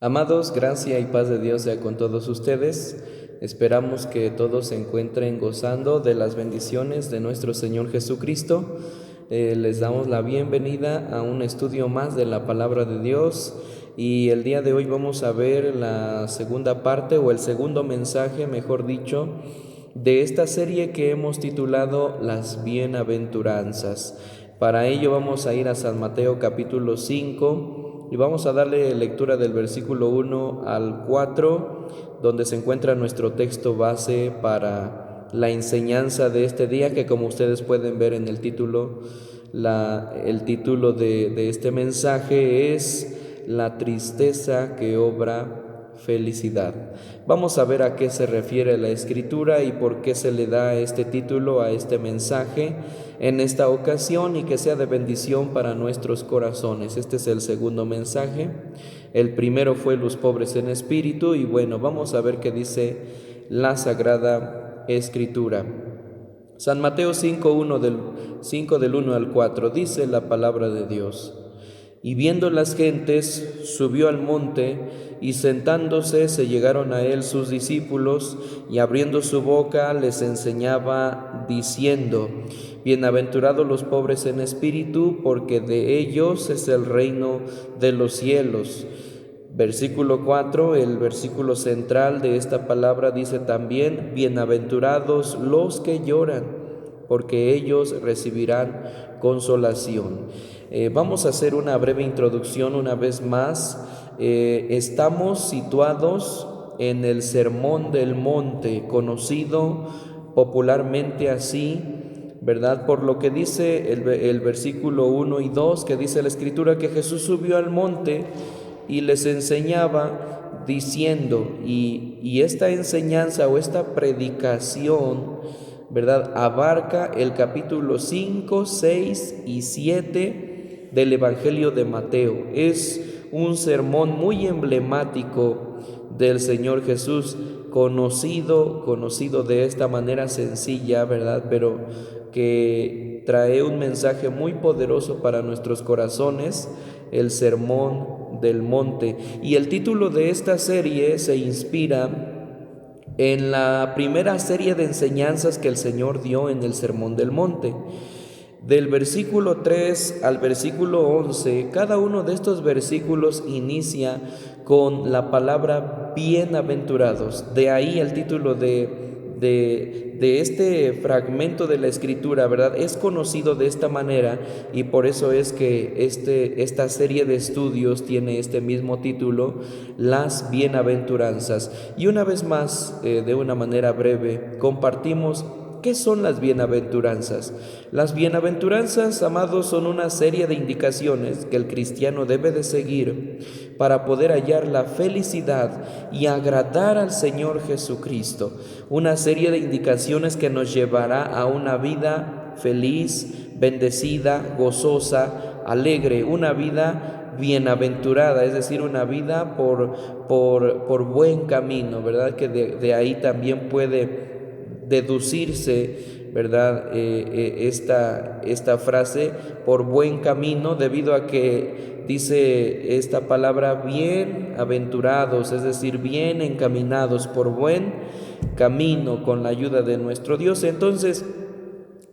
Amados, gracia y paz de Dios sea con todos ustedes. Esperamos que todos se encuentren gozando de las bendiciones de nuestro Señor Jesucristo. Les damos la bienvenida a un estudio más de la palabra de Dios y el día de hoy vamos a ver la segunda parte o el segundo mensaje, mejor dicho, de esta serie que hemos titulado Las Bienaventuranzas. Para ello vamos a ir a San Mateo capítulo 5 y vamos a darle lectura del versículo 1 al 4, donde se encuentra nuestro texto base para la enseñanza de este día, que como ustedes pueden ver en el título, el título de este mensaje es La tristeza que obra felicidad. Vamos a ver a qué se refiere la escritura y por qué se le da este título a este mensaje en esta ocasión, y que sea de bendición para nuestros corazones. Este es el segundo mensaje. El primero fue los pobres en espíritu, y bueno, vamos a ver qué dice la Sagrada Escritura. San Mateo 5 del 1 al 4 dice la palabra de Dios. Y viendo las gentes, subió al monte, y sentándose se llegaron a él sus discípulos, y abriendo su boca les enseñaba, diciendo: Bienaventurados los pobres en espíritu, porque de ellos es el reino de los cielos. Versículo 4, el versículo central de esta palabra, dice también: Bienaventurados los que lloran, porque ellos recibirán consolación. Vamos a hacer una breve introducción una vez más. Estamos situados en el Sermón del Monte, conocido popularmente así, ¿verdad? Por lo que dice el versículo 1 y 2, que dice la Escritura que Jesús subió al monte y les enseñaba diciendo, y esta enseñanza o esta predicación, ¿verdad?, abarca el capítulo 5, 6 y 7 del Evangelio de Mateo. Es un sermón muy emblemático del Señor Jesús, conocido de esta manera sencilla, ¿verdad?, pero que trae un mensaje muy poderoso para nuestros corazones, el Sermón del Monte. Y el título de esta serie se inspira en la primera serie de enseñanzas que el Señor dio en el Sermón del Monte. Del versículo 3 al versículo 11, cada uno de estos versículos inicia con la palabra bienaventurados. De ahí el título de este fragmento de la Escritura, ¿verdad? Es conocido de esta manera, y por eso es que esta serie de estudios tiene este mismo título, Las Bienaventuranzas. Y una vez más, de una manera breve, compartimos ¿qué son las bienaventuranzas? Las bienaventuranzas, amados, son una serie de indicaciones que el cristiano debe de seguir para poder hallar la felicidad y agradar al Señor Jesucristo. Una serie de indicaciones que nos llevará a una vida feliz, bendecida, gozosa, alegre, una vida bienaventurada, es decir, una vida por buen camino, ¿verdad? Que de ahí también puede deducirse, ¿verdad?, esta frase, por buen camino, debido a que dice esta palabra bienaventurados, es decir, bien encaminados por buen camino con la ayuda de nuestro Dios. Entonces,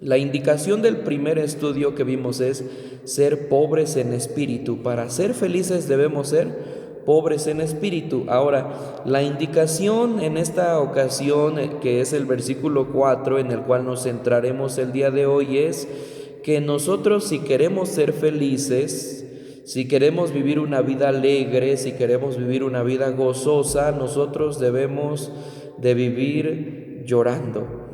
la indicación del primer estudio que vimos es ser pobres en espíritu. Para ser felices debemos ser pobres en espíritu. Ahora, la indicación en esta ocasión, que es el versículo 4, en el cual nos centraremos el día de hoy, es que nosotros, si queremos ser felices, si queremos vivir una vida alegre, si queremos vivir una vida gozosa, nosotros debemos de vivir llorando.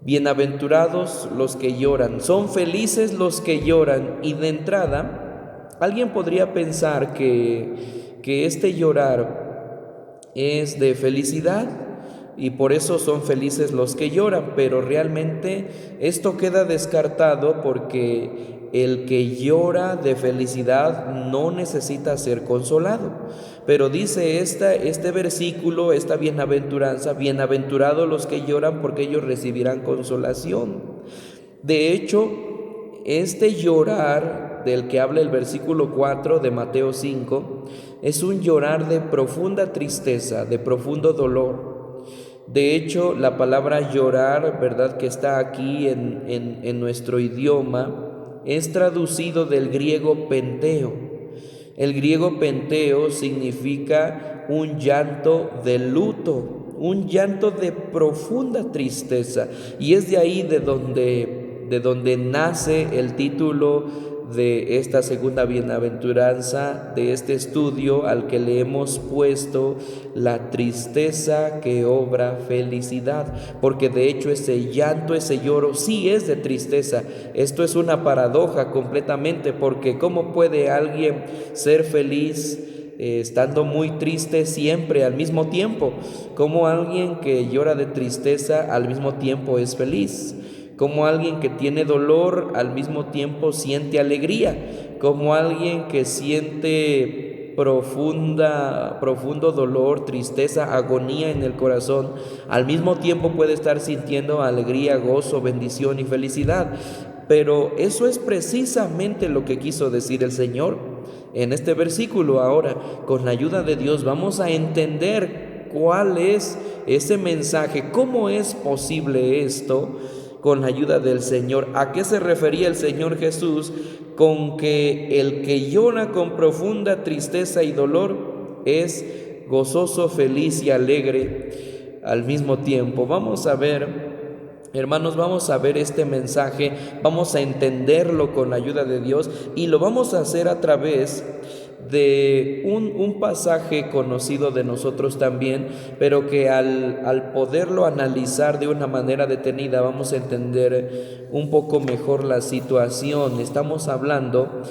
Bienaventurados los que lloran, son felices los que lloran. Y de entrada, alguien podría pensar que este llorar es de felicidad y por eso son felices los que lloran, pero realmente esto queda descartado, porque el que llora de felicidad no necesita ser consolado. Pero dice este versículo, esta bienaventuranza: bienaventurados los que lloran, porque ellos recibirán consolación. De hecho, este llorar del que habla el versículo 4 de Mateo 5 es un llorar de profunda tristeza, de profundo dolor. De hecho, la palabra llorar, ¿verdad?, que está aquí en nuestro idioma, es traducido del griego penteo. El griego penteo significa un llanto de luto, un llanto de profunda tristeza. Y es de ahí de donde nace el título de esta segunda bienaventuranza, de este estudio al que le hemos puesto la tristeza que obra felicidad, porque de hecho ese llanto, ese lloro sí es de tristeza. Esto es una paradoja completamente, porque ¿cómo puede alguien ser feliz estando muy triste siempre al mismo tiempo? ¿Cómo alguien que llora de tristeza al mismo tiempo es feliz? Como alguien que tiene dolor al mismo tiempo siente alegría, como alguien que siente profundo dolor, tristeza, agonía en el corazón, al mismo tiempo puede estar sintiendo alegría, gozo, bendición y felicidad. Pero eso es precisamente lo que quiso decir el Señor en este versículo. Ahora, con la ayuda de Dios, vamos a entender cuál es ese mensaje, cómo es posible esto con la ayuda del Señor. ¿A qué se refería el Señor Jesús con que el que llora con profunda tristeza y dolor es gozoso, feliz y alegre al mismo tiempo? Vamos a ver, hermanos, vamos a ver este mensaje, vamos a entenderlo con la ayuda de Dios y lo vamos a hacer a través de un pasaje conocido de nosotros también, pero que al poderlo analizar de una manera detenida vamos a entender un poco mejor la situación. Estamos hablando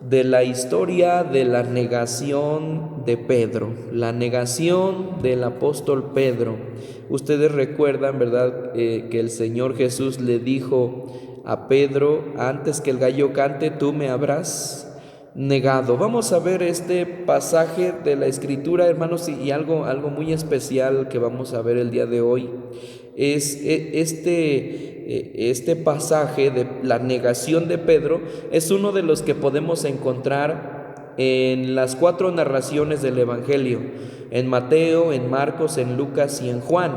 de la historia de la negación de Pedro, la negación del apóstol Pedro. Ustedes recuerdan, ¿verdad?, que el Señor Jesús le dijo a Pedro: antes que el gallo cante, tú me habrás negado. Vamos a ver este pasaje de la Escritura, hermanos, y algo muy especial que vamos a ver el día de hoy es este pasaje de la negación de Pedro. Es uno de los que podemos encontrar en las 4 narraciones del Evangelio, en Mateo, en Marcos, en Lucas y en Juan,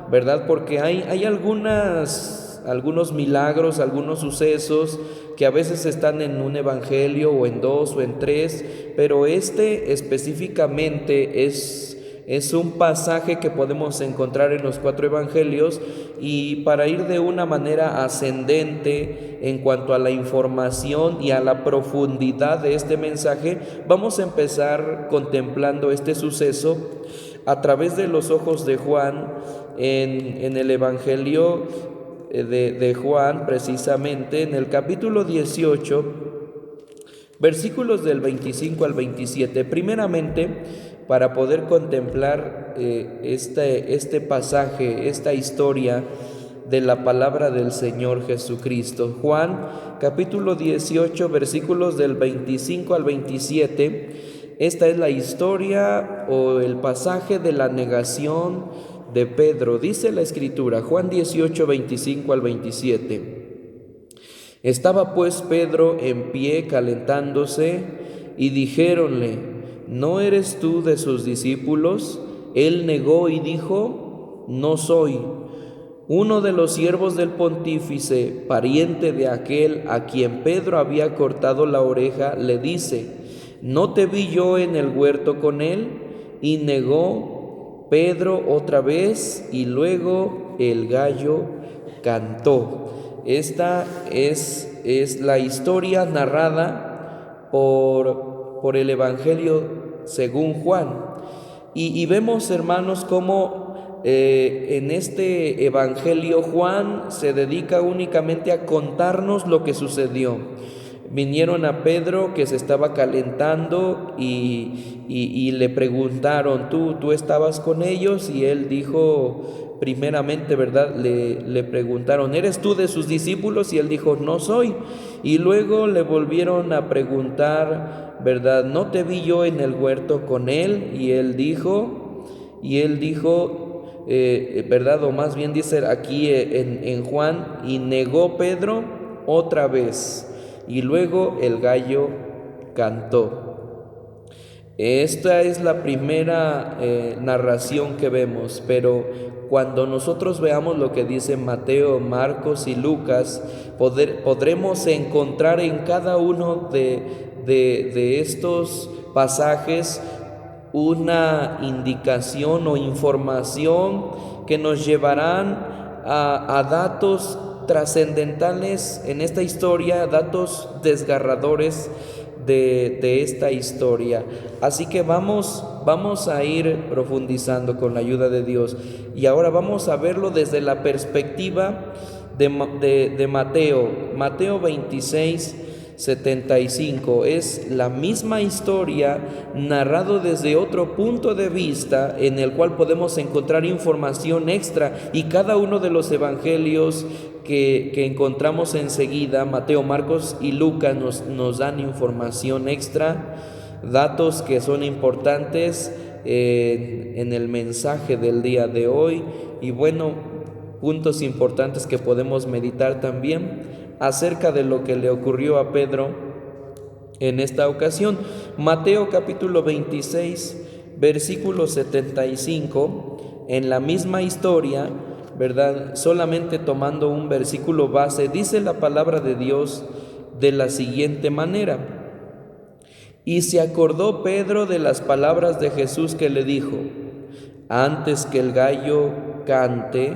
¿verdad? Porque hay algunos milagros, algunos sucesos que a veces están en un evangelio o en 2 o en 3, pero este específicamente es un pasaje que podemos encontrar en los 4 evangelios. Y para ir de una manera ascendente en cuanto a la información y a la profundidad de este mensaje, vamos a empezar contemplando este suceso a través de los ojos de Juan en el evangelio de Juan, precisamente en el capítulo 18, versículos del 25 al 27. Primeramente, para poder contemplar este pasaje, esta historia de la palabra del Señor Jesucristo. Juan, capítulo 18, versículos del 25 al 27. Esta es la historia o el pasaje de la negación de Pedro. Dice la Escritura, Juan 18, 25 al 27. Estaba pues Pedro en pie calentándose, y dijéronle: ¿no eres tú de sus discípulos? Él negó y dijo: no soy. Uno de los siervos del pontífice, pariente de aquel a quien Pedro había cortado la oreja, le dice: ¿no te vi yo en el huerto con él? Y negó Pedro otra vez, y luego el gallo cantó. Esta es la historia narrada por el Evangelio según Juan. Y vemos, hermanos, cómo en este Evangelio Juan se dedica únicamente a contarnos lo que sucedió. Vinieron a Pedro, que se estaba calentando, y le preguntaron: ¿Tú estabas con ellos? Y él dijo, primeramente, ¿verdad?, le preguntaron: ¿eres tú de sus discípulos? Y él dijo: no soy. Y luego le volvieron a preguntar, ¿verdad?, ¿no te vi yo en el huerto con él? Y él dijo, ¿verdad?, o más bien dice aquí en Juan: y negó Pedro otra vez. y luego el gallo cantó. Esta es la primera narración que vemos, pero cuando nosotros veamos lo que dicen Mateo, Marcos y Lucas, podremos encontrar en cada uno de estos pasajes una indicación o información que nos llevarán a datos trascendentales en esta historia, datos desgarradores de esta historia. Así que vamos a ir profundizando con la ayuda de Dios, y ahora vamos a verlo desde la perspectiva de Mateo 26:75. Es la misma historia narrado desde otro punto de vista, en el cual podemos encontrar información extra, y cada uno de los evangelios que encontramos enseguida, Mateo, Marcos y Lucas, nos dan información extra, datos que son importantes en el mensaje del día de hoy, y bueno, puntos importantes que podemos meditar también acerca de lo que le ocurrió a Pedro en esta ocasión. Mateo capítulo 26, versículo 75, en la misma historia, ¿verdad? Solamente tomando un versículo base, dice la palabra de Dios de la siguiente manera: y se acordó Pedro de las palabras de Jesús que le dijo: antes que el gallo cante,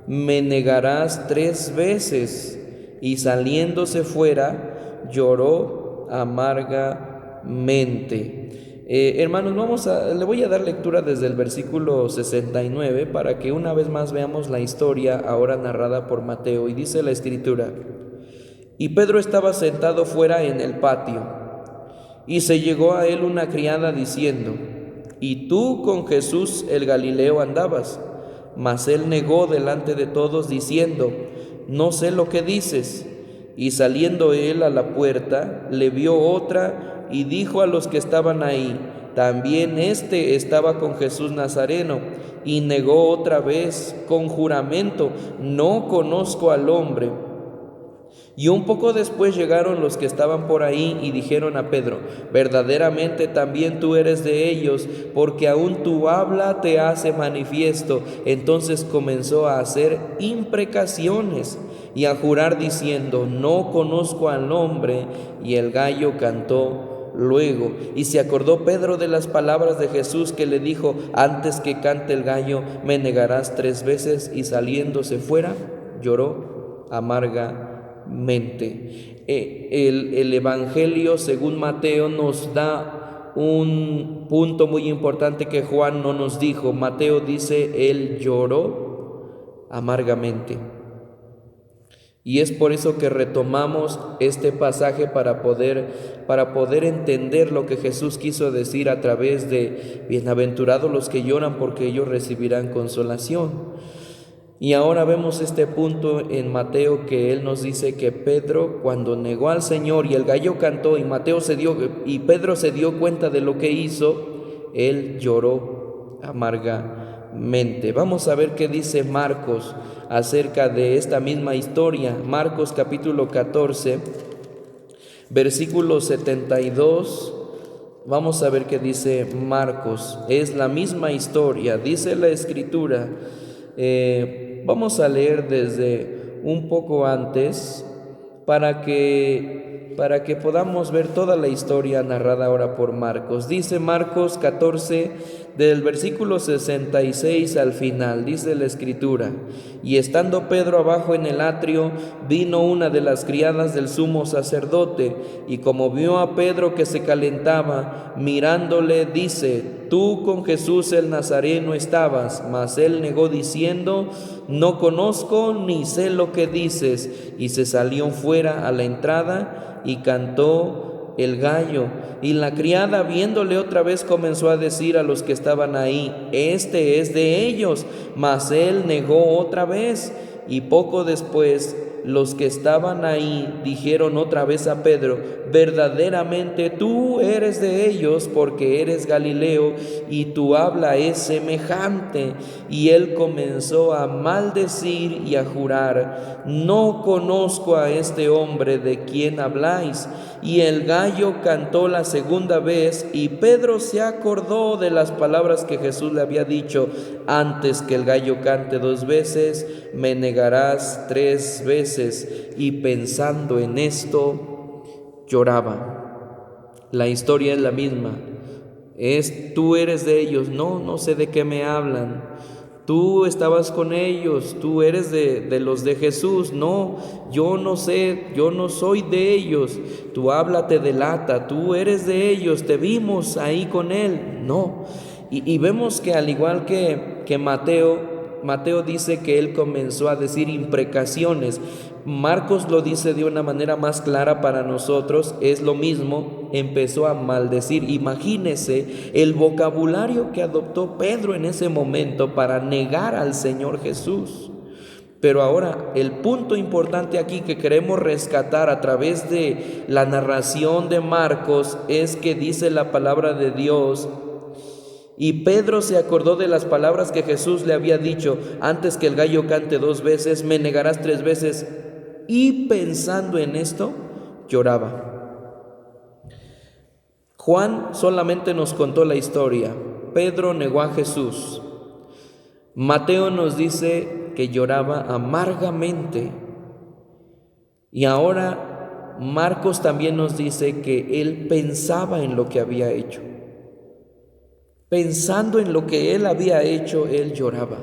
me negarás 3 veces. Y saliéndose fuera, lloró amargamente. Hermanos, le voy a dar lectura desde el versículo 69 para que una vez más veamos la historia ahora narrada por Mateo. Y dice la Escritura: y Pedro estaba sentado fuera en el patio, y se llegó a él una criada diciendo: ¿y tú con Jesús el Galileo andabas? Mas él negó delante de todos, diciendo: no sé lo que dices. Y saliendo él a la puerta, le vio otra, y dijo a los que estaban ahí: también éste estaba con Jesús Nazareno. Y negó otra vez con juramento: no conozco al hombre. Y un poco después llegaron los que estaban por ahí y dijeron a Pedro: verdaderamente también tú eres de ellos, porque aún tu habla te hace manifiesto. Entonces comenzó a hacer imprecaciones y a jurar diciendo: no conozco al hombre. Y el gallo cantó luego. Y se acordó Pedro de las palabras de Jesús que le dijo: antes que cante el gallo, me negarás 3 veces. Y saliéndose fuera, lloró amargamente. El Evangelio según Mateo nos da un punto muy importante que Juan no nos dijo. Mateo dice: él lloró amargamente. Y es por eso que retomamos este pasaje para poder entender lo que Jesús quiso decir a través de: bienaventurados los que lloran, porque ellos recibirán consolación. Y ahora vemos este punto en Mateo, que él nos dice que Pedro, cuando negó al Señor y el gallo cantó, y Pedro se dio cuenta de lo que hizo, él lloró amargamente. Vamos a ver qué dice Marcos acerca de esta misma historia. Marcos capítulo 14, versículo 72. Vamos a ver qué dice Marcos. Es la misma historia, dice la Escritura. Vamos a leer desde un poco antes para que podamos ver toda la historia narrada ahora por Marcos. Dice Marcos 14, del versículo 66 al final, dice la Escritura: y estando Pedro abajo en el atrio, vino una de las criadas del sumo sacerdote, y como vio a Pedro que se calentaba, mirándole, dice: tú con Jesús el Nazareno estabas. Mas él negó diciendo: no conozco ni sé lo que dices. Y se salió fuera a la entrada y cantó el gallo. Y la criada, viéndole otra vez, comenzó a decir a los que estaban ahí: este es de ellos. Mas él negó otra vez. Y poco después los que estaban ahí dijeron otra vez a Pedro: verdaderamente tú eres de ellos, porque eres Galileo, y tu habla es semejante. Y él comenzó a maldecir y a jurar: no conozco a este hombre de quien habláis. Y el gallo cantó la segunda vez, y Pedro se acordó de las palabras que Jesús le había dicho: antes que el gallo cante 2 veces, me negarás 3 veces. Y pensando en esto, lloraba. La historia es la misma. Tú eres de ellos. No sé de qué me hablan. Tú estabas con ellos, tú eres de los de Jesús. No, yo no sé, yo no soy de ellos. Tu habla te delata, tú eres de ellos, te vimos ahí con él. No. Y vemos que al igual que Mateo dice que él comenzó a decir imprecaciones. Marcos lo dice de una manera más clara para nosotros, es lo mismo, empezó a maldecir. Imagínese el vocabulario que adoptó Pedro en ese momento para negar al Señor Jesús. Pero ahora, el punto importante aquí que queremos rescatar a través de la narración de Marcos es que dice la palabra de Dios: y Pedro se acordó de las palabras que Jesús le había dicho: antes que el gallo cante 2 veces, me negarás 3 veces. Y pensando en esto, lloraba. Juan solamente nos contó la historia. Pedro negó a Jesús. Mateo nos dice que lloraba amargamente. Y ahora Marcos también nos dice que él pensaba en lo que había hecho. Pensando en lo que él había hecho, él lloraba.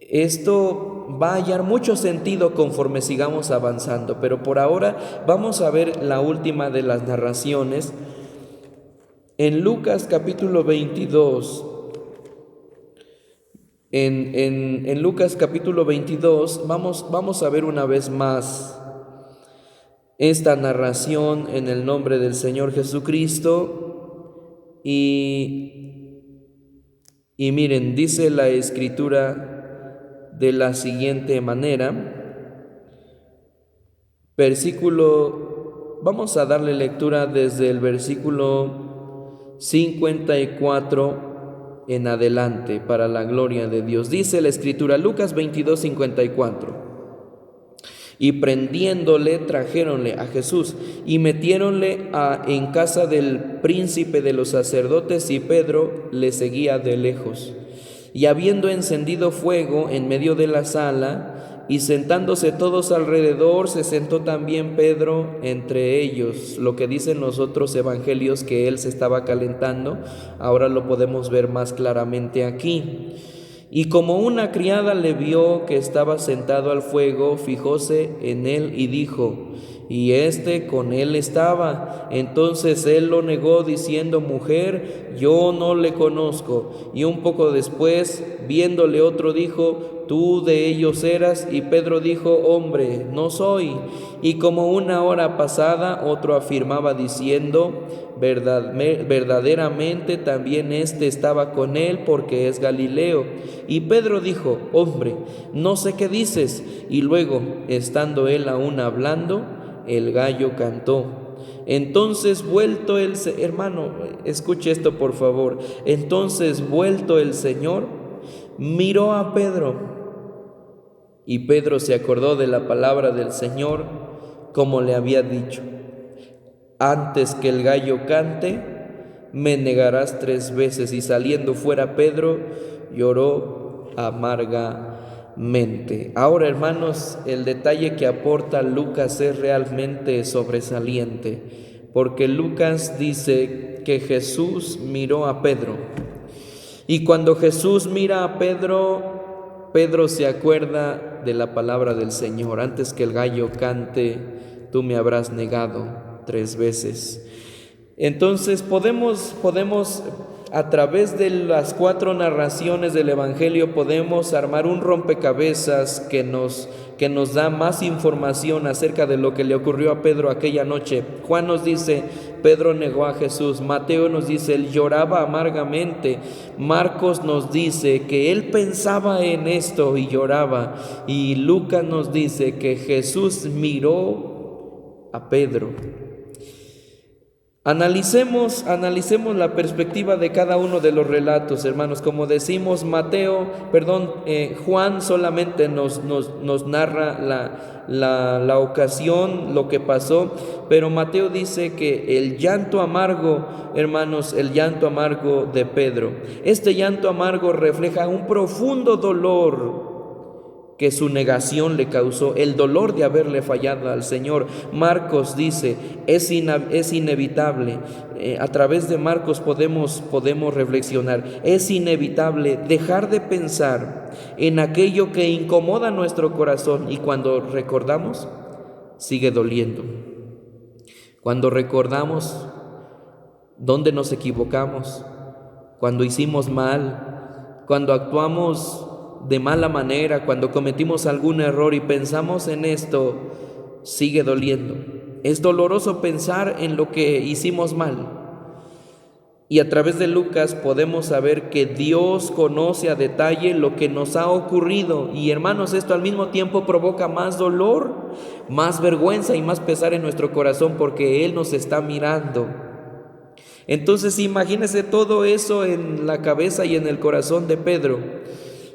Esto va a hallar mucho sentido conforme sigamos avanzando, pero por ahora vamos a ver la última de las narraciones. En Lucas capítulo 22, en Lucas capítulo 22 vamos a ver una vez más esta narración en el nombre del Señor Jesucristo. Y miren, dice la Escritura de la siguiente manera. Vamos a darle lectura desde el versículo 54 en adelante, para la gloria de Dios. Dice la Escritura, Lucas 22, 54. Y prendiéndole, trajéronle a Jesús y metiéronle en casa del príncipe de los sacerdotes, y Pedro le seguía de lejos. Y habiendo encendido fuego en medio de la sala, y sentándose todos alrededor, se sentó también Pedro entre ellos. Lo que dicen los otros evangelios que él se estaba calentando, ahora lo podemos ver más claramente aquí. Y como una criada le vio que estaba sentado al fuego, fijóse en él y dijo: y con él estaba. Entonces él lo negó diciendo: mujer, yo no le conozco. Y un poco después, viéndole otro, dijo: tú de ellos eras. Y Pedro dijo: hombre, no soy. Y como una hora pasada, otro afirmaba diciendo: verdaderamente también estaba con él, porque es Galileo. Y Pedro dijo: hombre, no sé qué dices. Y luego, estando él aún hablando, el gallo cantó. Entonces vuelto hermano, escuche esto por favor. Entonces vuelto el Señor, miró a Pedro, y Pedro se acordó de la palabra del Señor, como le había dicho: antes que el gallo cante, me negarás 3 veces. Y saliendo fuera Pedro, lloró amargamente. Ahora, hermanos, el detalle que aporta Lucas es realmente sobresaliente, porque Lucas dice que Jesús miró a Pedro. Y cuando Jesús mira a Pedro, Pedro se acuerda de la palabra del Señor: antes que el gallo cante, tú me habrás negado 3 veces. Entonces podemos a través de las 4 narraciones del Evangelio, podemos armar un rompecabezas que nos da más información acerca de lo que le ocurrió a Pedro aquella noche. Juan nos dice Pedro negó a Jesús. Mateo nos dice, él lloraba amargamente. Marcos nos dice que él pensaba en esto y lloraba. Y Lucas nos dice que Jesús miró a Pedro. Analicemos la perspectiva de cada uno de los relatos, hermanos. Como decimos, Juan solamente nos narra la ocasión, lo que pasó, pero Mateo dice que el llanto amargo, hermanos, el llanto amargo de Pedro. Este llanto amargo refleja un profundo dolor que su negación le causó, el dolor de haberle fallado al Señor. Marcos dice, es inevitable, a través de Marcos podemos reflexionar, es inevitable dejar de pensar en aquello que incomoda nuestro corazón, y cuando recordamos, sigue doliendo. Cuando recordamos dónde nos equivocamos, cuando hicimos mal, cuando actuamos de mala manera, cuando cometimos algún error y pensamos en esto, sigue doliendo. Es doloroso pensar en lo que hicimos mal. Y a través de Lucas podemos saber que Dios conoce a detalle lo que nos ha ocurrido. Y hermanos, esto al mismo tiempo provoca más dolor, más vergüenza y más pesar en nuestro corazón, porque Él nos está mirando. Entonces imagínense todo eso en la cabeza y en el corazón de Pedro.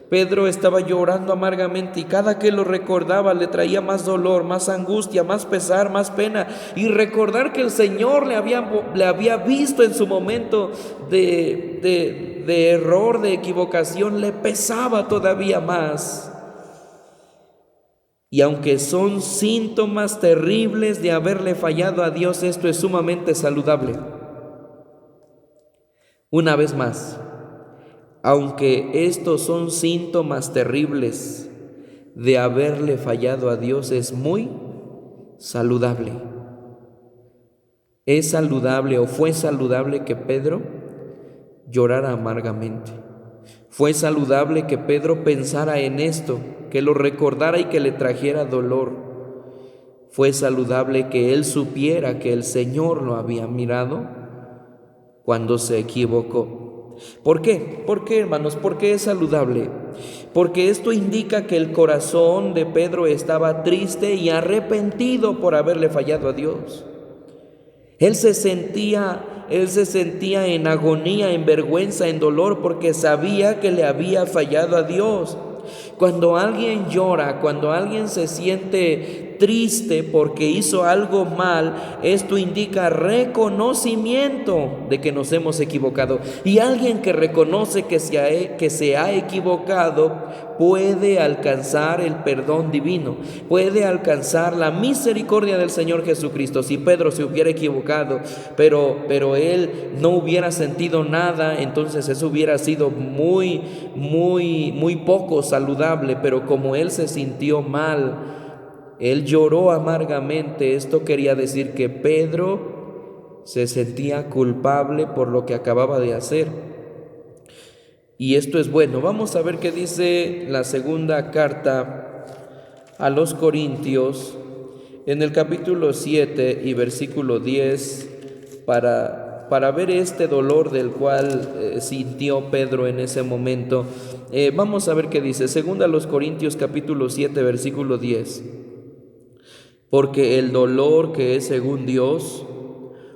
Pedro estaba llorando amargamente, y cada que lo recordaba le traía más dolor, más angustia, más pesar, más pena. Y recordar que el Señor le había visto en su momento de error, de equivocación, le pesaba todavía más. Y aunque son síntomas terribles de haberle fallado a Dios, esto es sumamente saludable. Una vez más, aunque estos son síntomas terribles de haberle fallado a Dios, es muy saludable. Es saludable, o fue saludable, que Pedro llorara amargamente. Fue saludable que Pedro pensara en esto, que lo recordara y que le trajera dolor. Fue saludable que él supiera que el Señor lo había mirado cuando se equivocó. ¿Por qué? ¿Por qué, hermanos? ¿Por qué es saludable? Porque esto indica que el corazón de Pedro estaba triste y arrepentido por haberle fallado a Dios. Él se sentía en agonía, en vergüenza, en dolor, porque sabía que le había fallado a Dios. Cuando alguien llora, cuando alguien se siente triste porque hizo algo mal, esto indica reconocimiento de que nos hemos equivocado. Y alguien que reconoce que se ha equivocado puede alcanzar el perdón divino, puede alcanzar la misericordia del Señor Jesucristo. Si Pedro se hubiera equivocado, pero él no hubiera sentido nada, entonces eso hubiera sido muy poco saludable. Pero como él se sintió mal, él lloró amargamente. Esto quería decir que Pedro se sentía culpable por lo que acababa de hacer. Y esto es bueno. Vamos a ver qué dice la segunda carta a los Corintios, en el capítulo 7 y versículo 10, para ver este dolor del cual sintió Pedro en ese momento. Vamos a ver qué dice. Segunda a los Corintios, capítulo 7, versículo 10. Porque el dolor que es según Dios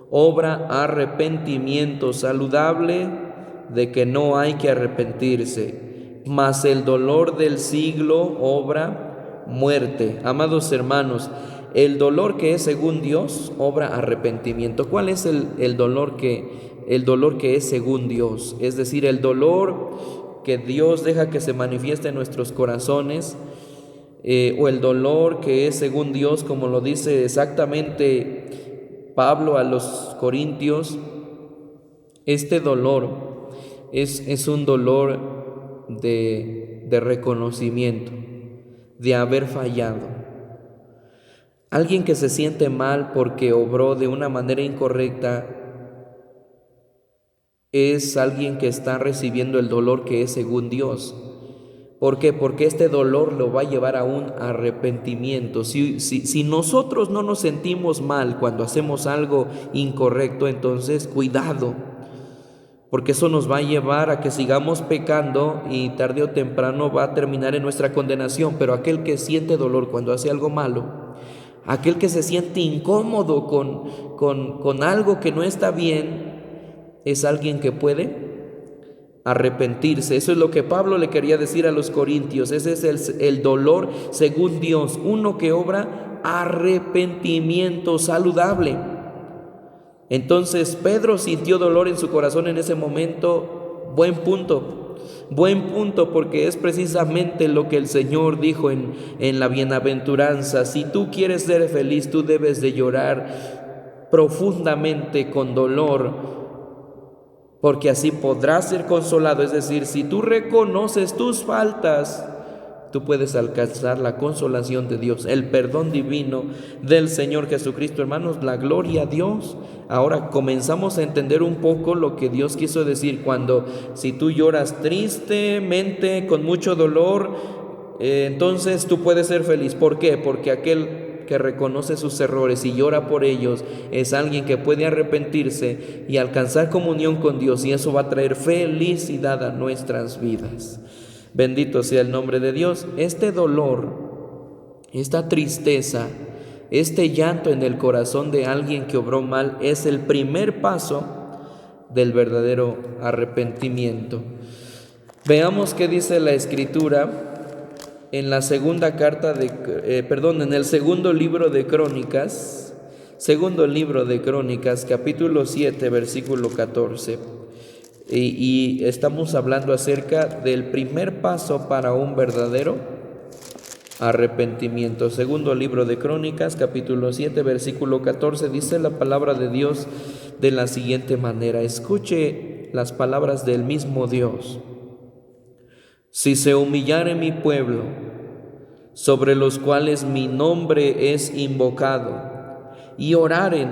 obra arrepentimiento saludable, de que no hay que arrepentirse, mas el dolor del siglo obra muerte. Amados hermanos, el dolor que es según Dios obra arrepentimiento. ¿Cuál es el dolor que es según Dios? Es decir, el dolor que Dios deja que se manifieste en nuestros corazones, o el dolor que es según Dios, como lo dice exactamente Pablo a los Corintios. Este dolor es un dolor de reconocimiento, de haber fallado. Alguien que se siente mal porque obró de una manera incorrecta es alguien que está recibiendo el dolor que es según Dios. ¿Por qué? Porque este dolor lo va a llevar a un arrepentimiento. Si nosotros no nos sentimos mal cuando hacemos algo incorrecto, entonces cuidado, porque eso nos va a llevar a que sigamos pecando y tarde o temprano va a terminar en nuestra condenación. Pero aquel que siente dolor cuando hace algo malo, aquel que se siente incómodo con algo que no está bien, es alguien que puede arrepentirse. Eso es lo que Pablo le quería decir a los corintios. Ese es el dolor según Dios, uno que obra arrepentimiento saludable. Entonces Pedro sintió dolor en su corazón en ese momento. Buen punto, porque es precisamente lo que el Señor dijo en la bienaventuranza. Si tú quieres ser feliz, tú debes de llorar profundamente con dolor, porque así podrás ser consolado. Es decir, si tú reconoces tus faltas, tú puedes alcanzar la consolación de Dios, el perdón divino del Señor Jesucristo. Hermanos, la gloria a Dios. Ahora comenzamos a entender un poco lo que Dios quiso decir cuando, si tú lloras tristemente, con mucho dolor, entonces tú puedes ser feliz. ¿Por qué? Porque aquel que reconoce sus errores y llora por ellos es alguien que puede arrepentirse y alcanzar comunión con Dios, y eso va a traer felicidad a nuestras vidas. Bendito sea el nombre de Dios. Este dolor, esta tristeza, este llanto en el corazón de alguien que obró mal es el primer paso del verdadero arrepentimiento. Veamos qué dice la Escritura en la segunda carta en el segundo libro de Crónicas, capítulo 7, versículo 14. Y estamos hablando acerca del primer paso para un verdadero arrepentimiento. Segundo libro de Crónicas, capítulo 7, versículo 14, dice la palabra de Dios de la siguiente manera. Escuche las palabras del mismo Dios. Si se humillare mi pueblo, sobre los cuales mi nombre es invocado, y oraren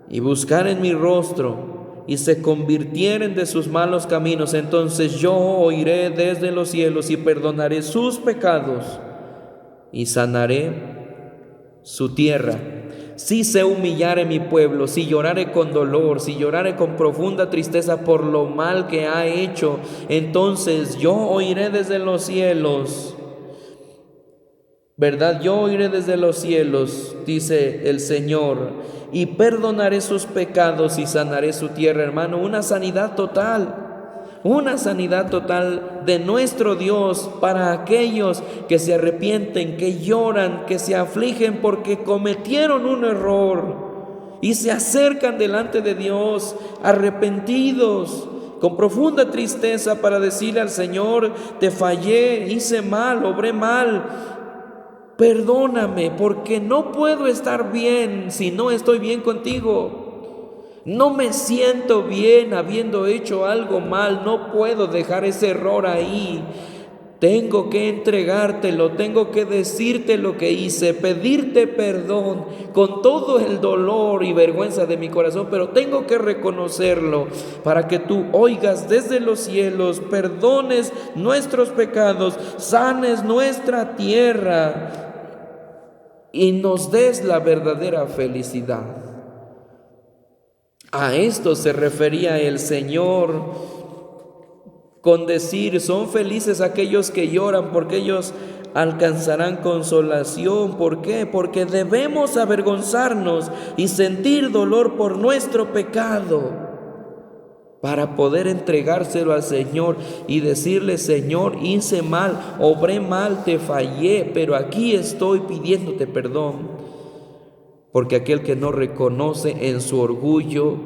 y buscaren mi rostro, y se convirtieren de sus malos caminos, entonces yo oiré desde los cielos y perdonaré sus pecados y sanaré su tierra. Si se humillare mi pueblo, si llorare con dolor, si llorare con profunda tristeza por lo mal que ha hecho, entonces yo oiré desde los cielos. ¿Verdad? Yo oiré desde los cielos, dice el Señor, y perdonaré sus pecados y sanaré su tierra. Hermano, una sanidad total de nuestro Dios para aquellos que se arrepienten, que lloran, que se afligen porque cometieron un error y se acercan delante de Dios arrepentidos, con profunda tristeza, para decirle al Señor: te fallé, hice mal, obré mal. Perdóname, porque no puedo estar bien si no estoy bien contigo. No me siento bien habiendo hecho algo mal. No puedo dejar ese error ahí. Tengo que entregártelo, tengo que decirte lo que hice, pedirte perdón con todo el dolor y vergüenza de mi corazón, pero tengo que reconocerlo para que tú oigas desde los cielos, perdones nuestros pecados, sanes nuestra tierra y nos des la verdadera felicidad. A esto se refería el Señor con decir: son felices aquellos que lloran, porque ellos alcanzarán consolación. ¿Por qué? Porque debemos avergonzarnos y sentir dolor por nuestro pecado para poder entregárselo al Señor y decirle: Señor, hice mal, obré mal, te fallé, pero aquí estoy pidiéndote perdón. Porque aquel que no reconoce en su orgullo,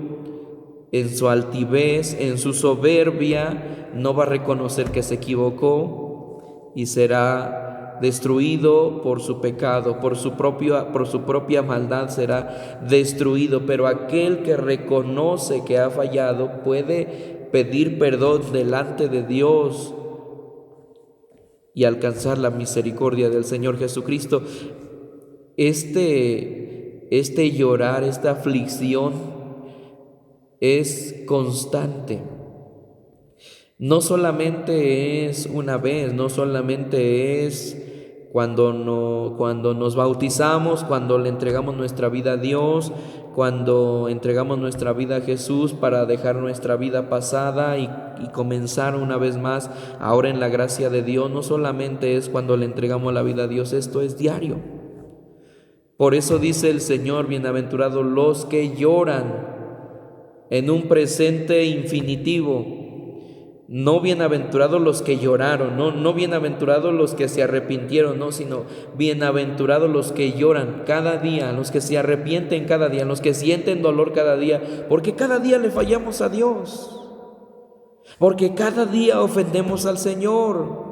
en su altivez, en su soberbia, no va a reconocer que se equivocó y será destruido por su pecado, por su propia maldad será destruido. Pero aquel que reconoce que ha fallado puede pedir perdón delante de Dios y alcanzar la misericordia del Señor Jesucristo. Este llorar, esta aflicción es constante. No solamente es una vez, no solamente es cuando nos bautizamos, cuando le entregamos nuestra vida a Dios, cuando entregamos nuestra vida a Jesús para dejar nuestra vida pasada y comenzar una vez más ahora en la gracia de Dios. No solamente es cuando le entregamos la vida a Dios, esto es diario. Por eso dice el Señor: bienaventurados los que lloran, en un presente infinitivo. No bienaventurados los que lloraron, no bienaventurados los que se arrepintieron, no, sino bienaventurados los que lloran cada día, los que se arrepienten cada día, los que sienten dolor cada día, porque cada día le fallamos a Dios, porque cada día ofendemos al Señor.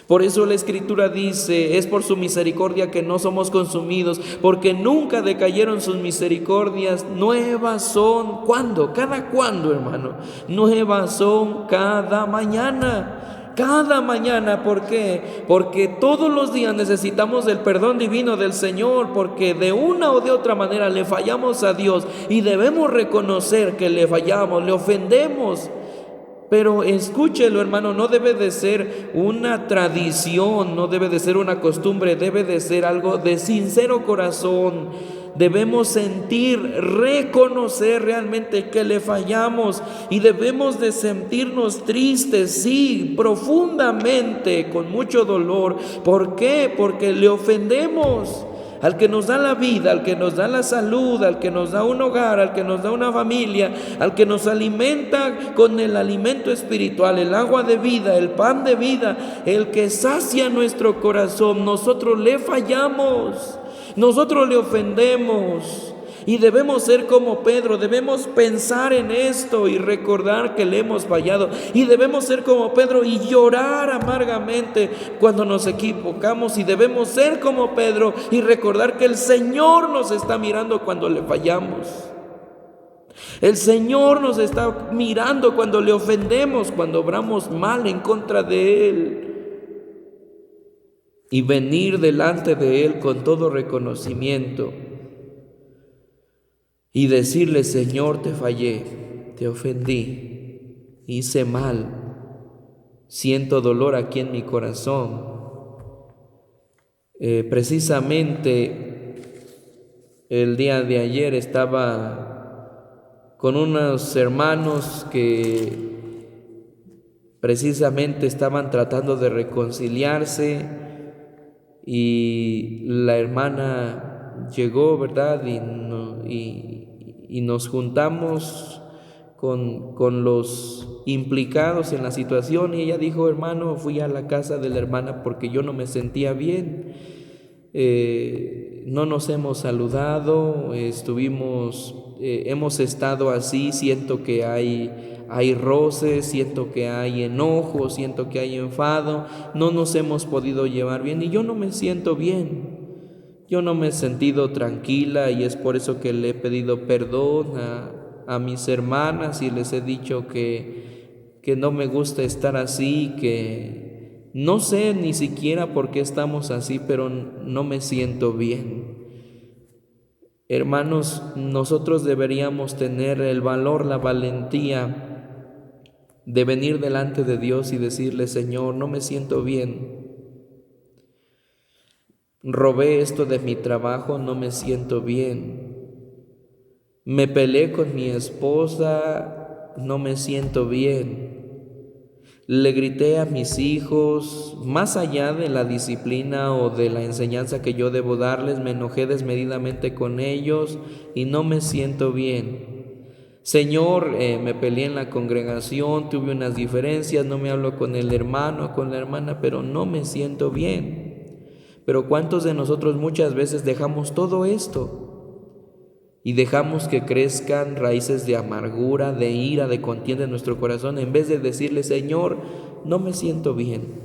Por eso la Escritura dice: es por su misericordia que no somos consumidos, porque nunca decayeron sus misericordias. Nuevas son, ¿cuándo? ¿Cada cuándo, hermano? Nuevas son cada mañana. Cada mañana. ¿Por qué? Porque todos los días necesitamos del perdón divino del Señor, porque de una o de otra manera le fallamos a Dios y debemos reconocer que le fallamos, le ofendemos. Pero escúchelo, hermano, no debe de ser una tradición, no debe de ser una costumbre, debe de ser algo de sincero corazón. Debemos sentir, reconocer realmente que le fallamos y debemos de sentirnos tristes, sí, profundamente, con mucho dolor. ¿Por qué? Porque le ofendemos al que nos da la vida, al que nos da la salud, al que nos da un hogar, al que nos da una familia, al que nos alimenta con el alimento espiritual, el agua de vida, el pan de vida, el que sacia nuestro corazón. Nosotros le fallamos, nosotros le ofendemos. Y debemos ser como Pedro, debemos pensar en esto y recordar que le hemos fallado. Y debemos ser como Pedro y llorar amargamente cuando nos equivocamos. Y debemos ser como Pedro y recordar que el Señor nos está mirando cuando le fallamos. El Señor nos está mirando cuando le ofendemos, cuando obramos mal en contra de Él. Y venir delante de Él con todo reconocimiento y decirle: Señor, te fallé, te ofendí, hice mal, siento dolor aquí en mi corazón. Precisamente el día de ayer estaba con unos hermanos que precisamente estaban tratando de reconciliarse y la hermana llegó, ¿verdad? Y nos juntamos con los implicados en la situación y ella dijo: hermano, fui a la casa de la hermana porque yo no me sentía bien, no nos hemos saludado, hemos estado así, siento que hay roces, siento que hay enojo, siento que hay enfado, no nos hemos podido llevar bien y yo no me siento bien. Yo no me he sentido tranquila y es por eso que le he pedido perdón a mis hermanas y les he dicho que no me gusta estar así, que no sé ni siquiera por qué estamos así, pero no me siento bien. Hermanos, nosotros deberíamos tener el valor, la valentía de venir delante de Dios y decirle: Señor, no me siento bien. Robé esto de mi trabajo, no me siento bien. Me peleé con mi esposa, no me siento bien. Le grité a mis hijos, más allá de la disciplina o de la enseñanza que yo debo darles, me enojé desmedidamente con ellos y no me siento bien. Señor, me peleé en la congregación, tuve unas diferencias, no me hablo con el hermano o con la hermana, pero no me siento bien. Pero ¿cuántos de nosotros muchas veces dejamos todo esto y dejamos que crezcan raíces de amargura, de ira, de contienda en nuestro corazón, en vez de decirle: Señor, no me siento bien?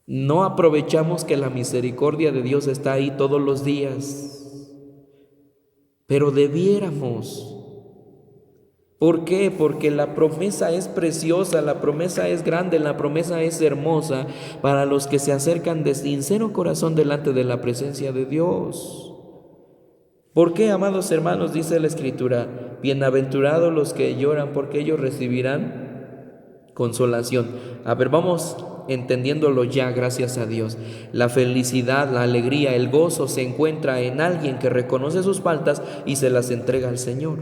No aprovechamos que la misericordia de Dios está ahí todos los días, pero debiéramos. ¿Por qué? Porque la promesa es preciosa, la promesa es grande, la promesa es hermosa para los que se acercan de sincero corazón delante de la presencia de Dios. ¿Por qué, amados hermanos? Dice la Escritura: bienaventurados los que lloran, porque ellos recibirán consolación. A ver, vamos entendiéndolo ya, gracias a Dios. La felicidad, la alegría, el gozo se encuentra en alguien que reconoce sus faltas y se las entrega al Señor.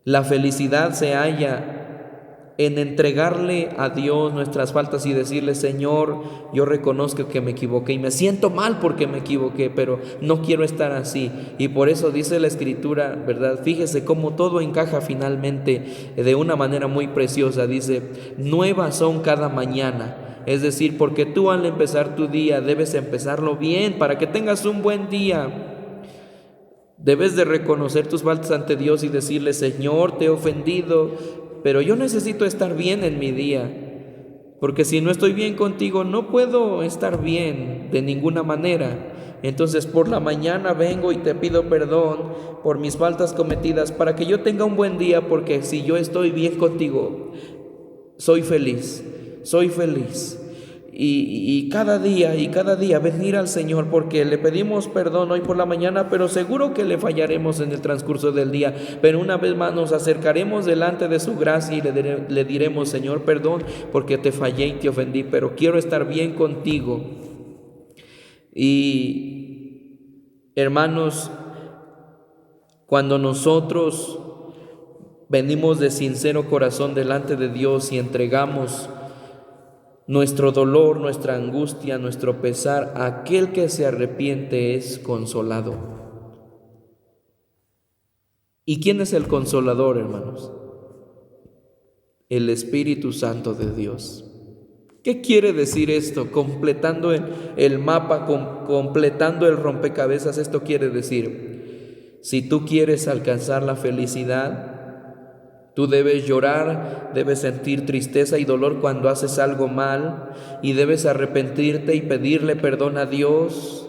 La felicidad se halla en entregarle a Dios nuestras faltas y decirle: Señor, yo reconozco que me equivoqué y me siento mal porque me equivoqué, pero no quiero estar así. Y por eso dice la Escritura, ¿verdad? Fíjese cómo todo encaja finalmente de una manera muy preciosa. Dice: nuevas son cada mañana. Es decir, porque tú al empezar tu día debes empezarlo bien para que tengas un buen día. Debes de reconocer tus faltas ante Dios y decirle: Señor, te he ofendido, pero yo necesito estar bien en mi día, porque si no estoy bien contigo no puedo estar bien de ninguna manera. Entonces por la mañana vengo y te pido perdón por mis faltas cometidas para que yo tenga un buen día, porque si yo estoy bien contigo, soy feliz. Y cada día venir al Señor, porque le pedimos perdón hoy por la mañana, pero seguro que le fallaremos en el transcurso del día. Pero una vez más nos acercaremos delante de su gracia y le diremos: Señor, perdón porque te fallé y te ofendí, pero quiero estar bien contigo. Y hermanos, cuando nosotros venimos de sincero corazón delante de Dios y entregamos nuestro dolor, nuestra angustia, nuestro pesar, aquel que se arrepiente es consolado. ¿Y quién es el consolador, hermanos? El Espíritu Santo de Dios. ¿Qué quiere decir esto? Completando el mapa, completando el rompecabezas, esto quiere decir: si tú quieres alcanzar la felicidad, tú debes llorar, debes sentir tristeza y dolor cuando haces algo mal, y debes arrepentirte y pedirle perdón a Dios.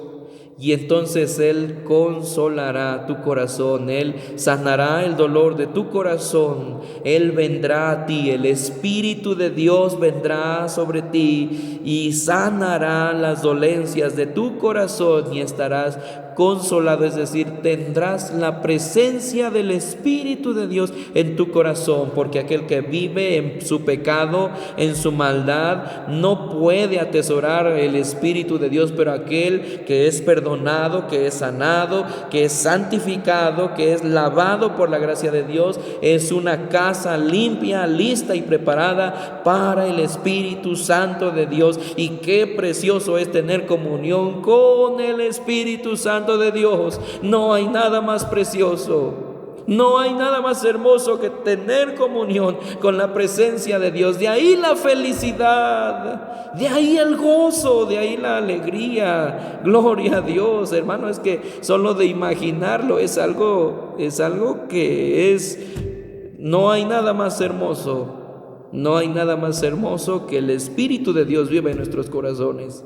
Y entonces Él consolará tu corazón, Él sanará el dolor de tu corazón, Él vendrá a ti, el Espíritu de Dios vendrá sobre ti y sanará las dolencias de tu corazón y estarás consolado, es decir, tendrás la presencia del Espíritu de Dios en tu corazón, porque aquel que vive en su pecado, en su maldad, no puede atesorar el Espíritu de Dios, pero aquel que es perdonado, que es sanado, que es santificado, que es lavado por la gracia de Dios, es una casa limpia, lista y preparada para el Espíritu Santo de Dios. Y qué precioso es tener comunión con el Espíritu Santo de Dios. No hay nada más precioso, no hay nada más hermoso que tener comunión con la presencia de Dios. De ahí la felicidad, de ahí el gozo, de ahí la alegría. Gloria a Dios, hermano, es que solo de imaginarlo es algo que es, no hay nada más hermoso, no hay nada más hermoso que el Espíritu de Dios viva en nuestros corazones.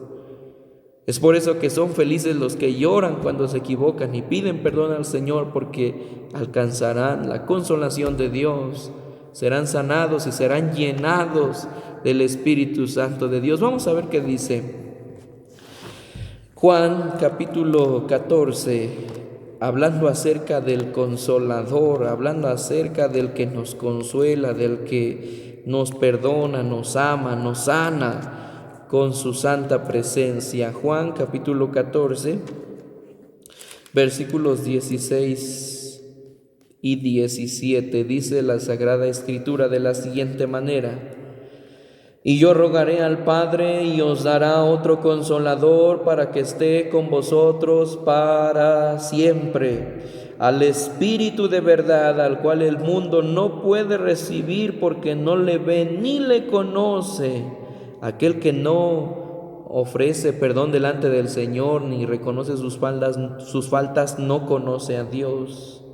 Es por eso que son felices los que lloran cuando se equivocan y piden perdón al Señor, porque alcanzarán la consolación de Dios, serán sanados y serán llenados del Espíritu Santo de Dios. Vamos a ver qué dice Juan capítulo 14, hablando acerca del Consolador, hablando acerca del que nos consuela, del que nos perdona, nos ama, nos sana con su santa presencia. Juan capítulo 14, versículos 16 y 17, dice la Sagrada Escritura de la siguiente manera: y yo rogaré al Padre y os dará otro consolador para que esté con vosotros para siempre, al Espíritu de verdad, al cual el mundo no puede recibir porque no le ve ni le conoce. Aquel que no ofrece perdón delante del Señor ni reconoce sus faltas no conoce a Dios.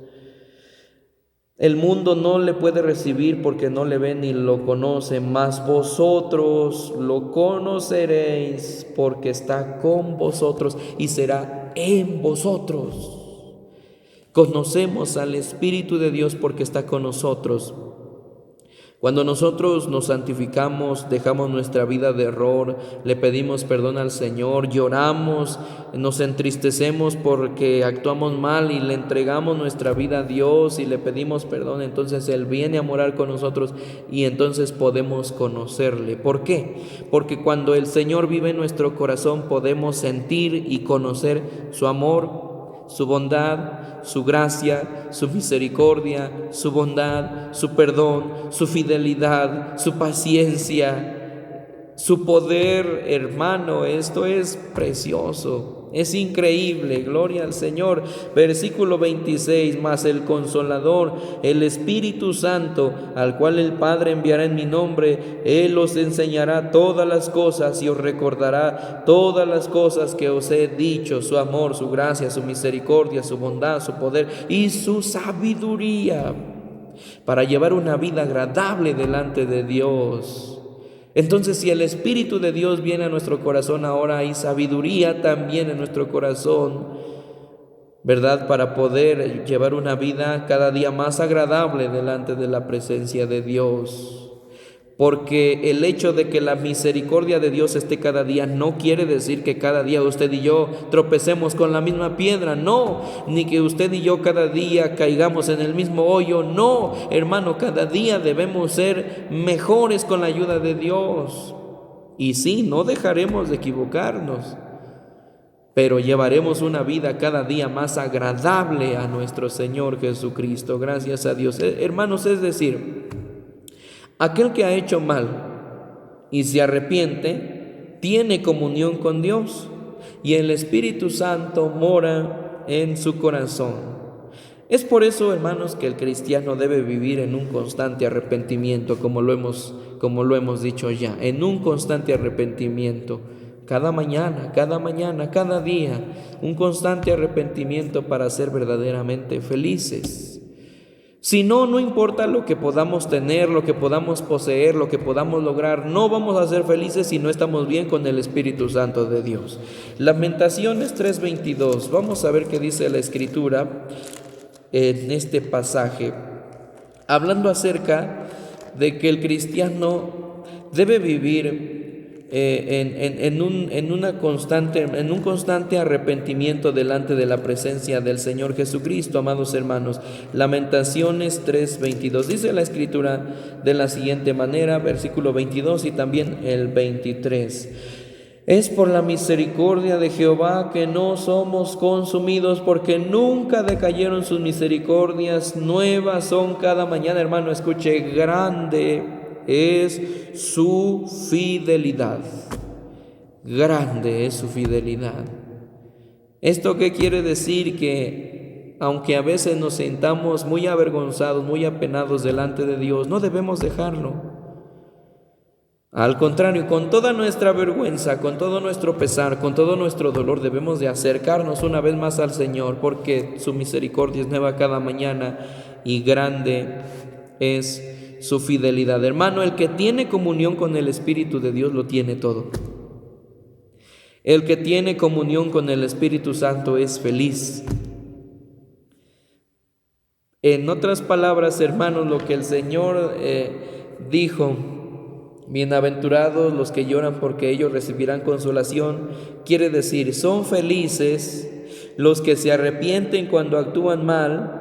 El mundo no le puede recibir porque no le ve ni lo conoce, mas vosotros lo conoceréis porque está con vosotros y será en vosotros. Conocemos al Espíritu de Dios porque está con nosotros. Cuando nosotros nos santificamos, dejamos nuestra vida de error, le pedimos perdón al Señor, lloramos, nos entristecemos porque actuamos mal y le entregamos nuestra vida a Dios y le pedimos perdón, entonces Él viene a morar con nosotros y entonces podemos conocerle. ¿Por qué? Porque cuando el Señor vive en nuestro corazón podemos sentir y conocer su amor, su bondad, su gracia, su misericordia, su bondad, su perdón, su fidelidad, su paciencia, su poder, hermano. Esto es precioso, es increíble, gloria al Señor. Versículo 26, mas el Consolador, el Espíritu Santo, al cual el Padre enviará en mi nombre, Él os enseñará todas las cosas y os recordará todas las cosas que os he dicho, su amor, su gracia, su misericordia, su bondad, su poder y su sabiduría, para llevar una vida agradable delante de Dios. Entonces, si el Espíritu de Dios viene a nuestro corazón, ahora hay sabiduría también en nuestro corazón, ¿verdad? Para poder llevar una vida cada día más agradable delante de la presencia de Dios. Porque el hecho de que la misericordia de Dios esté cada día no quiere decir que cada día usted y yo tropecemos con la misma piedra, no, ni que usted y yo cada día caigamos en el mismo hoyo, no, hermano, cada día debemos ser mejores con la ayuda de Dios. Y sí, no dejaremos de equivocarnos, pero llevaremos una vida cada día más agradable a nuestro Señor Jesucristo, gracias a Dios. Hermanos, es decir, aquel que ha hecho mal y se arrepiente, tiene comunión con Dios y el Espíritu Santo mora en su corazón. Es por eso, hermanos, que el cristiano debe vivir en un constante arrepentimiento, como lo hemos dicho ya, en un constante arrepentimiento, cada mañana, cada día, un constante arrepentimiento para ser verdaderamente felices. Si no, no importa lo que podamos tener, lo que podamos poseer, lo que podamos lograr, no vamos a ser felices si no estamos bien con el Espíritu Santo de Dios. Lamentaciones 3:22, vamos a ver qué dice la Escritura en este pasaje, hablando acerca de que el cristiano debe vivir en un constante arrepentimiento delante de la presencia del Señor Jesucristo, amados hermanos. Lamentaciones 3:22, dice la Escritura de la siguiente manera, versículo 22 y también el 23. Es por la misericordia de Jehová que no somos consumidos, porque nunca decayeron sus misericordias, nuevas son cada mañana. Hermano, escuche, grande es su fidelidad. Grande es su fidelidad. ¿Esto qué quiere decir? Que aunque a veces nos sintamos muy avergonzados, muy apenados delante de Dios, no debemos dejarlo. Al contrario, con toda nuestra vergüenza, con todo nuestro pesar, con todo nuestro dolor, debemos de acercarnos una vez más al Señor, porque su misericordia es nueva cada mañana y grande es su fidelidad. Hermano, el que tiene comunión con el Espíritu de Dios lo tiene todo. El que tiene comunión con el Espíritu Santo es feliz. En otras palabras, hermanos, lo que el Señor dijo, bienaventurados los que lloran porque ellos recibirán consolación, quiere decir, son felices los que se arrepienten cuando actúan mal,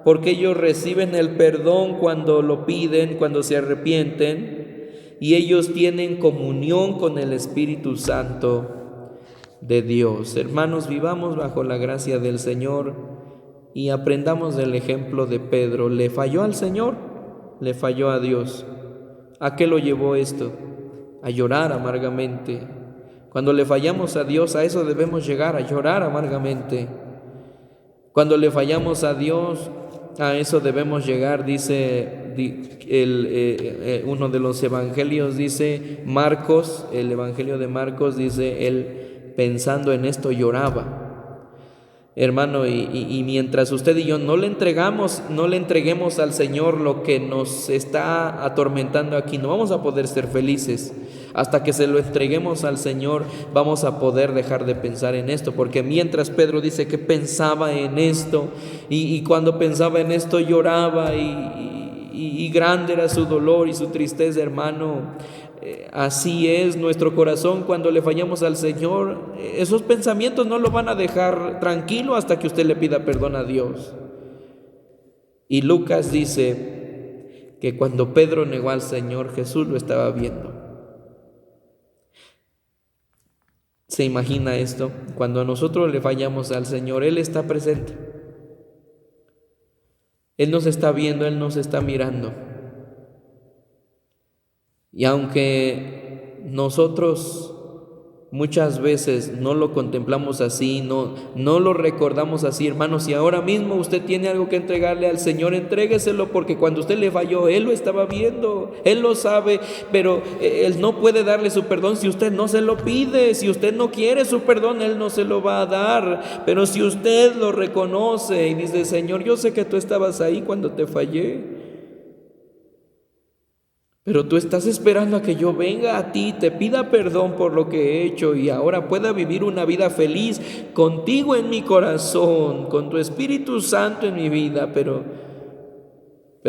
porque ellos reciben el perdón cuando lo piden, cuando se arrepienten, y ellos tienen comunión con el Espíritu Santo de Dios. Hermanos, vivamos bajo la gracia del Señor y aprendamos del ejemplo de Pedro. ¿Le falló al Señor? ¿Le falló a Dios? ¿A qué lo llevó esto? A llorar amargamente. Cuando le fallamos a Dios, a eso debemos llegar, a llorar amargamente. Cuando le fallamos a Dios, a eso debemos llegar, dice uno de los evangelios, dice Marcos, el evangelio de Marcos, dice, él pensando en esto lloraba. Hermano, y mientras usted y yo no le entreguemos al Señor lo que nos está atormentando aquí, no vamos a poder ser felices. Hasta que se lo entreguemos al Señor, vamos a poder dejar de pensar en esto, porque mientras Pedro dice que pensaba en esto, y cuando pensaba en esto lloraba, y y grande era su dolor y su tristeza, hermano. Así es nuestro corazón cuando le fallamos al Señor. Esos pensamientos no lo van a dejar tranquilo hasta que usted le pida perdón a Dios. Y Lucas dice que cuando Pedro negó al Señor, Jesús lo estaba viendo. ¿Se imagina esto? Cuando nosotros le fallamos al Señor, Él está presente. Él nos está viendo, Él nos está mirando. Y aunque nosotros muchas veces no lo contemplamos así, no lo recordamos así, hermanos, si ahora mismo usted tiene algo que entregarle al Señor, entrégueselo, porque cuando usted le falló, Él lo estaba viendo, Él lo sabe, pero Él no puede darle su perdón si usted no se lo pide. Si usted no quiere su perdón, Él no se lo va a dar. Pero si usted lo reconoce y dice: Señor, yo sé que tú estabas ahí cuando te fallé, pero tú estás esperando a que yo venga a ti, te pida perdón por lo que he hecho y ahora pueda vivir una vida feliz contigo en mi corazón, con tu Espíritu Santo en mi vida. Pero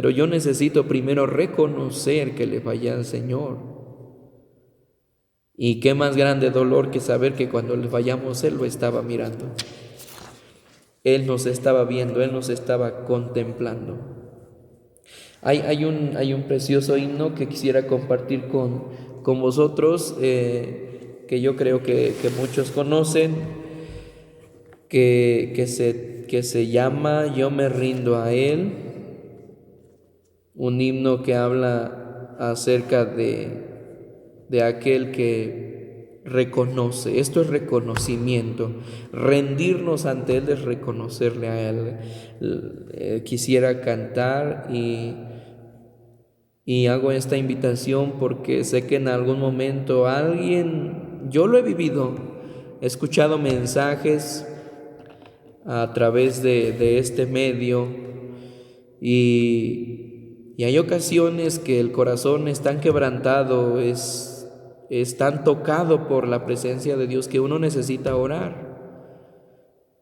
yo necesito primero reconocer que le fallé al Señor. Y qué más grande dolor que saber que cuando le fallamos, Él lo estaba mirando. Él nos estaba viendo, Él nos estaba contemplando. Hay un precioso himno que quisiera compartir con vosotros, que yo creo que muchos conocen, que se llama Yo me rindo a Él, un himno que habla acerca de aquel que reconoce. Esto es reconocimiento. Rendirnos ante Él es reconocerle a Él. Quisiera cantar y hago esta invitación porque sé que en algún momento yo lo he vivido, he escuchado mensajes a través de este medio y hay ocasiones que el corazón es tan quebrantado, es tan tocado por la presencia de Dios que uno necesita orar.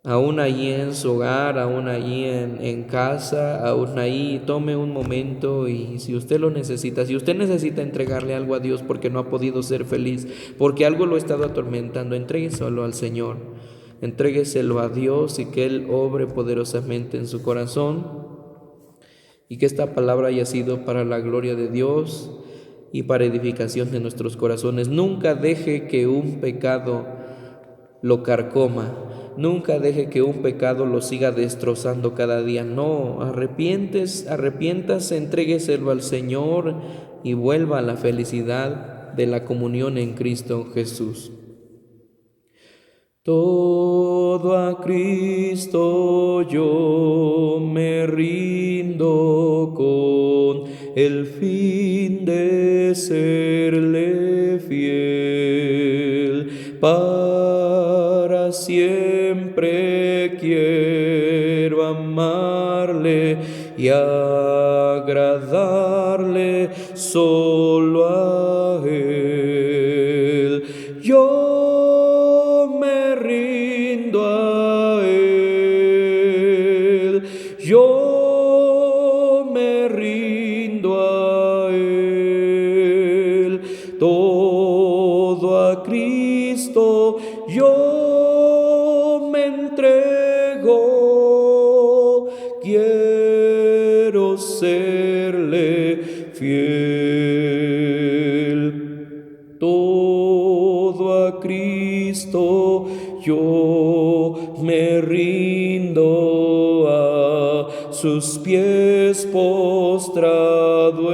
Aún allí en su hogar, aún allí en casa, aún ahí tome un momento y si usted lo necesita, si usted necesita entregarle algo a Dios porque no ha podido ser feliz, porque algo lo ha estado atormentando, entrégueselo al Señor, entrégueselo a Dios y que Él obre poderosamente en su corazón y que esta palabra haya sido para la gloria de Dios y para edificación de nuestros corazones. Nunca deje que un pecado lo carcoma. Nunca deje que un pecado lo siga destrozando cada día. No, arrepiéntase, entrégueselo al Señor y vuelva a la felicidad de la comunión en Cristo Jesús. Todo a Cristo yo me rindo con el fin de serle fiel. Para siempre quiero amarle y agradarle solo a Él. Yo me rindo a Él. Yo me rindo a Él. Todo a Cristo yo me entrego, quiero serle fiel. Todo a Cristo yo me rindo, a sus pies postrado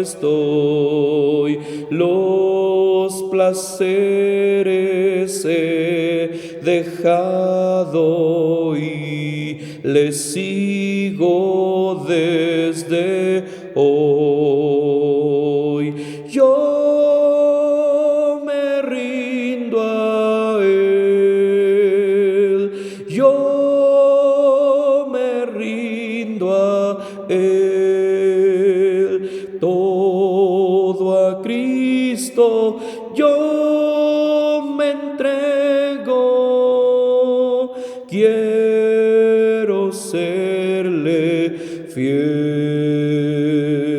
estoy. Los placeres he dejado y le sigo desde hoy. Yo me rindo a Él. Yo me rindo a Él. Todo a Cristo yo me entrego, quiero serle fiel.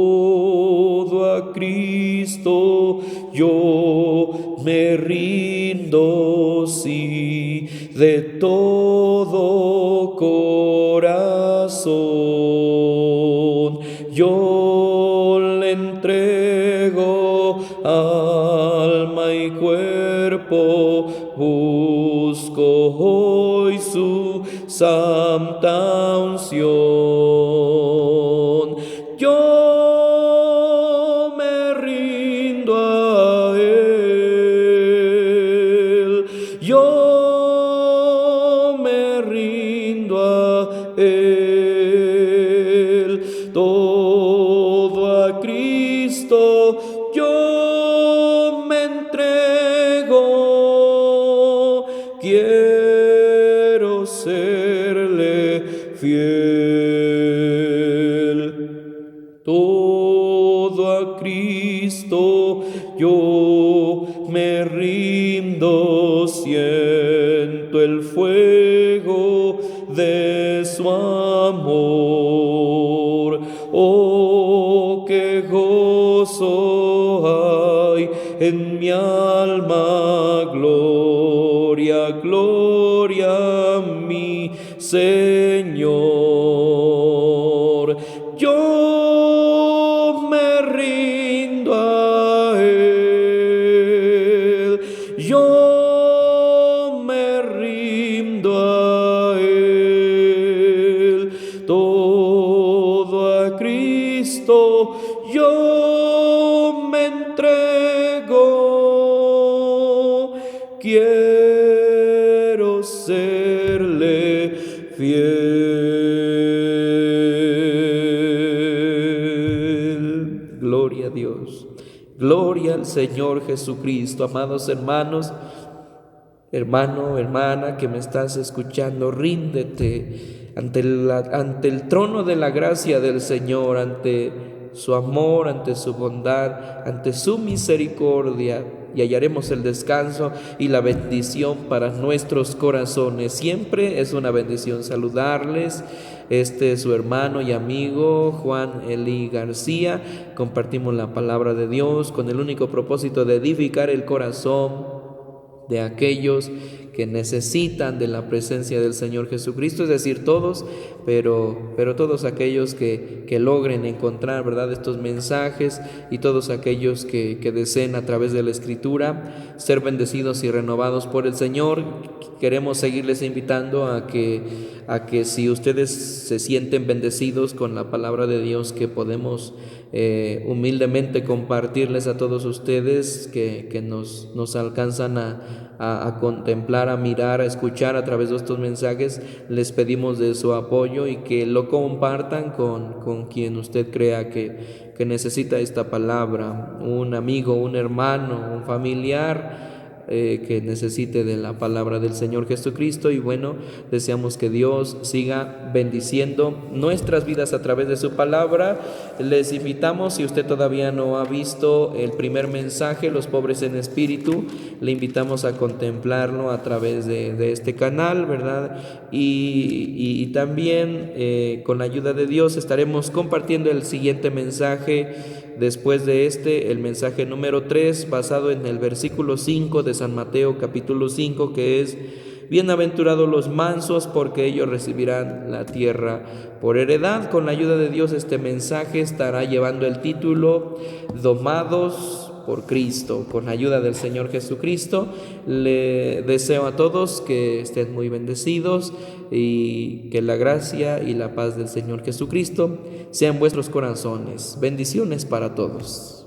todo a Cristo yo me rindo, sí, de todo corazón. Yo le entrego alma y cuerpo, busco hoy su santa unción. Yo me rindo a Él, yo me rindo a Él, todo a Cristo yo me entrego, quiero serle fiel. Todo a Cristo yo me rindo, siento el fuego de su amor. Oh, qué gozo hay en mi alma, gloria, gloria a mi Señor. Yo me rindo a Él, yo me rindo a Él, todo a Cristo yo me entrego, quiero serle fiel. Gloria a Dios, gloria al Señor Jesucristo. Amados hermanos, hermano, hermana que me estás escuchando, ríndete ante el trono de la gracia del Señor, ante su amor, ante su bondad, ante su misericordia, y hallaremos el descanso y la bendición para nuestros corazones. Siempre es una bendición saludarles. Este es su hermano y amigo Juan Eli García. Compartimos la palabra de Dios con el único propósito de edificar el corazón de aquellos que necesitan de la presencia del Señor Jesucristo, es decir, todos, pero todos aquellos que logren encontrar, ¿verdad?, estos mensajes, y todos aquellos que deseen a través de la Escritura ser bendecidos y renovados por el Señor. Queremos seguirles invitando a que si ustedes se sienten bendecidos con la palabra de Dios que podemos humildemente compartirles a todos ustedes que nos alcanzan a contemplar, a mirar, a escuchar a través de estos mensajes, les pedimos de su apoyo y que lo compartan con quien usted crea que necesita esta palabra, un amigo, un hermano, un familiar que necesite de la palabra del Señor Jesucristo. Y bueno, deseamos que Dios siga bendiciendo nuestras vidas a través de su palabra. Les invitamos, si usted todavía no ha visto el primer mensaje, Los pobres en espíritu, le invitamos a contemplarlo a través de este canal, ¿verdad? Y también con la ayuda de Dios estaremos compartiendo el siguiente mensaje. Después de el mensaje número 3, basado en el versículo 5 de San Mateo capítulo 5, que es: bienaventurados los mansos, porque ellos recibirán la tierra por heredad. Con la ayuda de Dios, este mensaje estará llevando el título Domados por Cristo. Con la ayuda del Señor Jesucristo, le deseo a todos que estén muy bendecidos y que la gracia y la paz del Señor Jesucristo sean vuestros corazones. Bendiciones para todos.